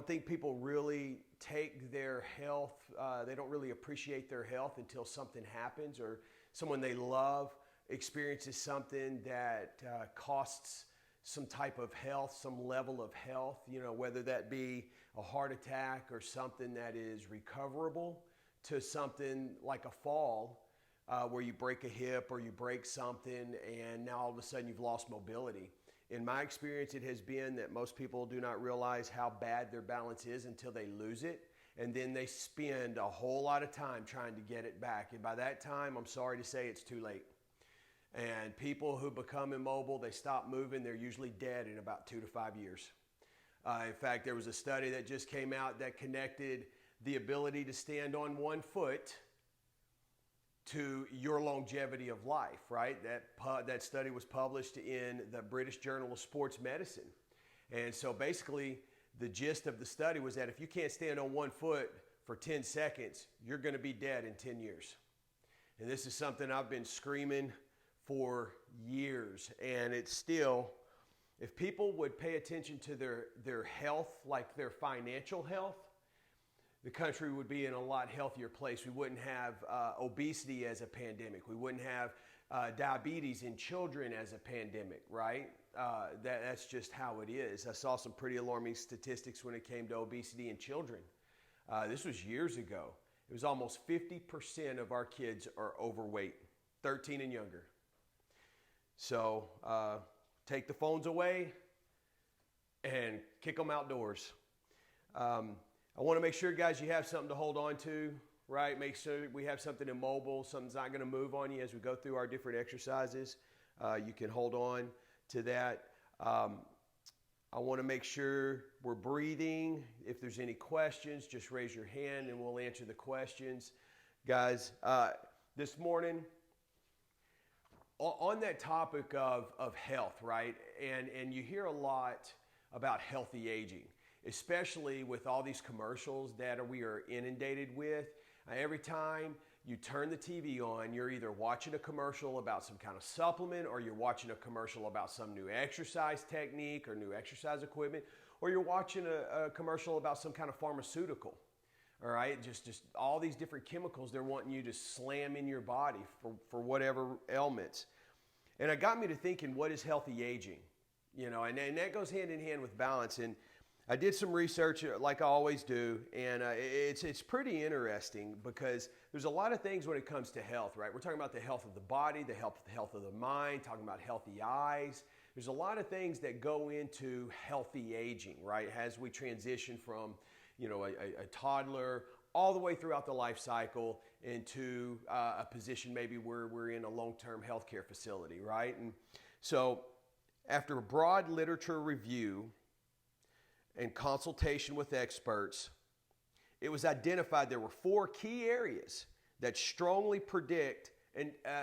think people really take their health, they don't really appreciate their health until something happens or someone they love experiences something that costs some type of health, some level of health, whether that be a heart attack or something that is recoverable to something like a fall where you break a hip or you break something and now all of a sudden you've lost mobility. In my experience, it has been that most people do not realize how bad their balance is until they lose it. And then they spend a whole lot of time trying to get it back. And by that time, I'm sorry to say it's too late. And people who become immobile, they stop moving, they're usually dead in about 2 to 5 years. In fact, there was a study that just came out that connected the ability to stand on one foot to your longevity of life, right? That study was published in the British Journal of Sports Medicine. And so basically, the gist of the study was that if you can't stand on one foot for 10 seconds, you're going to be dead in 10 years. And this is something I've been screaming for years. And it's still, if people would pay attention to their health, like their financial health, the country would be in a lot healthier place. We wouldn't have obesity as a pandemic. We wouldn't have diabetes in children as a pandemic, right? That's just how it is. I saw some pretty alarming statistics when it came to obesity in children. This was years ago. It was almost 50% of our kids are overweight, 13 and younger. So take the phones away and kick them outdoors. I want to make sure, guys, you have something to hold on to, right? Make sure we have something immobile, something's not going to move on you as we go through our different exercises. You can hold on to that. I want to make sure we're breathing. If there's any questions, just raise your hand and we'll answer the questions. Guys, this morning, on that topic of health, right? And you hear a lot about healthy aging, especially with all these commercials that we are inundated with. Every time you turn the TV on, you're either watching a commercial about some kind of supplement, or you're watching a commercial about some new exercise technique or new exercise equipment, or you're watching a commercial about some kind of pharmaceutical. All right, just all these different chemicals they're wanting you to slam in your body for whatever ailments. And it got me to thinking, what is healthy aging? And that goes hand in hand with balance. And I did some research like I always do, and it's pretty interesting because there's a lot of things when it comes to health, right? We're talking about the health of the body, the health of the mind, talking about healthy eyes. There's a lot of things that go into healthy aging, right? As we transition from, a toddler all the way throughout the life cycle into a position maybe where we're in a long-term healthcare facility, right? And so after a broad literature review and consultation with experts, it was identified there were 4 key areas that strongly predict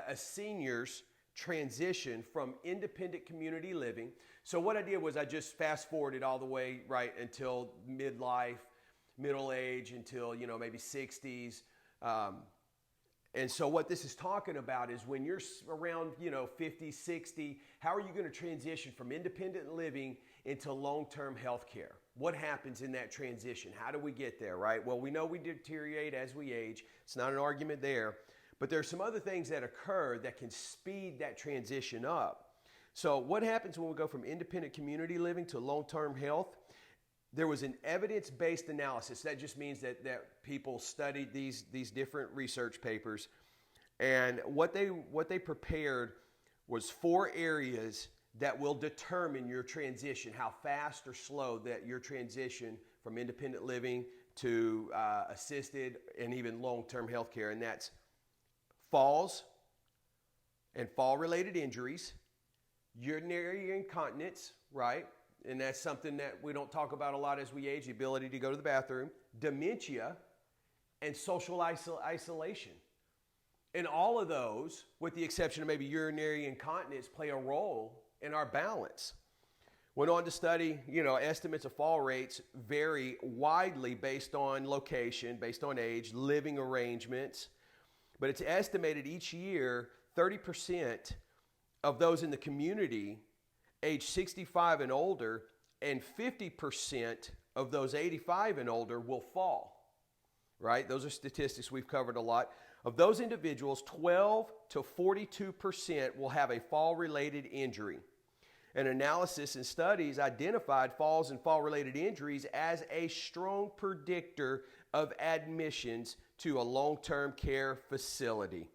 a senior's transition from independent community living. So what I did was I just fast forwarded all the way right until midlife, middle age, until maybe 60s. And so what this is talking about is when you're around 50, 60, how are you going to transition from independent living into long-term health care? What happens in that transition? How do we get there, right? Well, we know we deteriorate as we age. It's not an argument there. But there are some other things that occur that can speed that transition up. So what happens when we go from independent community living to long-term health? There was an evidence-based analysis. That just means that people studied these different research papers. And what they prepared was 4 areas that will determine your transition, how fast or slow that your transition from independent living to assisted and even long-term health care. And that's falls and fall-related injuries, urinary incontinence, right? And that's something that we don't talk about a lot as we age, the ability to go to the bathroom, dementia, and social isolation. And all of those, with the exception of maybe urinary incontinence, play a role in our balance. Went on to study, estimates of fall rates vary widely based on location, based on age, living arrangements. But it's estimated each year 30% of those in the community age 65 and older, and 50% of those 85 and older will fall, right? Those are statistics we've covered a lot. Of those individuals, 12 to 42% will have a fall-related injury. An analysis and studies identified falls and fall-related injuries as a strong predictor of admissions to a long-term care facility,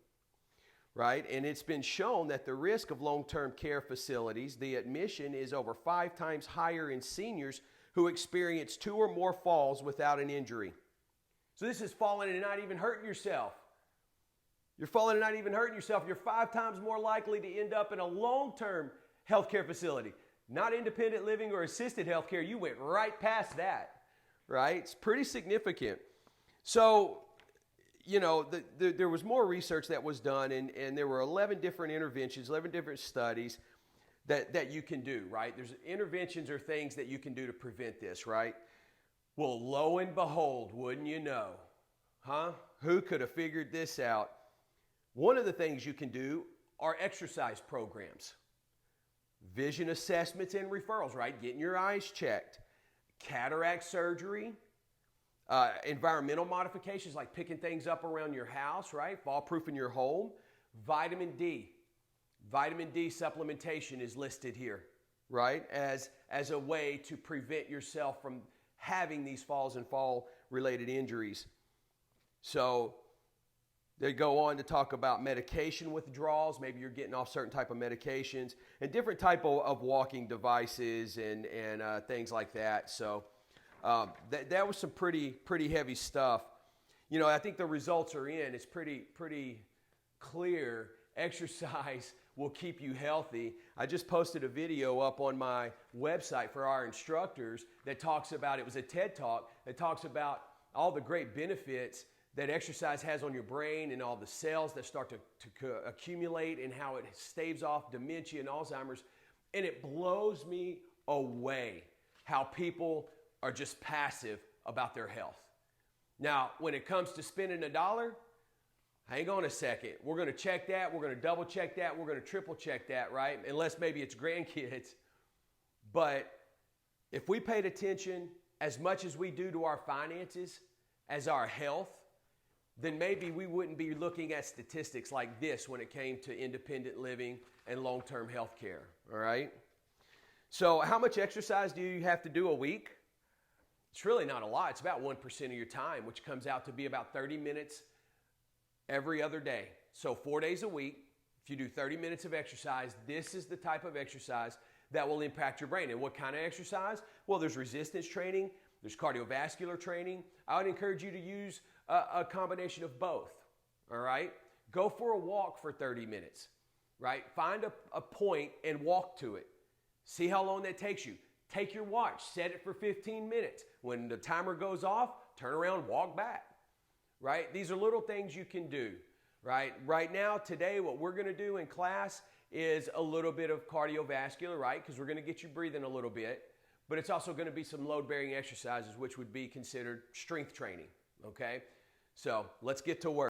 right? And it's been shown that the risk of long-term care facilities, the admission is over 5 times higher in seniors who experience 2 or more falls without an injury. So this is falling and not even hurting yourself. You're falling and not even hurting yourself. You're 5 times more likely to end up in a long-term healthcare facility, not independent living or assisted healthcare. You went right past that, right? It's pretty significant. So, you know, there was more research that was done, and there were 11 different interventions, 11 different studies that you can do, right? There's interventions or things that you can do to prevent this, right? Well, lo and behold, wouldn't you know, huh? Who could have figured this out? One of the things you can do are exercise programs, vision assessments and referrals, right? Getting your eyes checked, cataract surgery, environmental modifications like picking things up around your house, right? Fall-proofing your home. Vitamin D. Vitamin D supplementation is listed here, right? As a way to prevent yourself from having these falls and fall-related injuries. So they go on to talk about medication withdrawals. Maybe you're getting off certain type of medications and different type of walking devices and things like that. So that was some pretty heavy stuff. You know, I think the results are in. It's pretty clear. Exercise will keep you healthy. I just posted a video up on my website for our instructors that talks about, it was a TED Talk, that talks about all the great benefits that exercise has on your brain and all the cells that start to accumulate and how it staves off dementia and Alzheimer's. And it blows me away how people are just passive about their health. Now, when it comes to spending $1, hang on a second. We're going to check that. We're going to double check that. We're going to triple check that, right? Unless maybe it's grandkids. But if we paid attention as much as we do to our finances, as our health, then maybe we wouldn't be looking at statistics like this when it came to independent living and long-term health care, all right? So how much exercise do you have to do a week? It's really not a lot. It's about 1% of your time, which comes out to be about 30 minutes every other day. So 4 days a week, if you do 30 minutes of exercise, this is the type of exercise that will impact your brain. And what kind of exercise? Well, there's resistance training, there's cardiovascular training. I would encourage you to use a combination of both, all right? Go for a walk for 30 minutes, right? Find a point and walk to it. See how long that takes you. Take your watch, set it for 15 minutes. When the timer goes off, turn around, walk back, right? These are little things you can do, right? Right now, today, what we're going to do in class is a little bit of cardiovascular, right? Because we're going to get you breathing a little bit. But it's also going to be some load-bearing exercises, which would be considered strength training, okay? So let's get to work.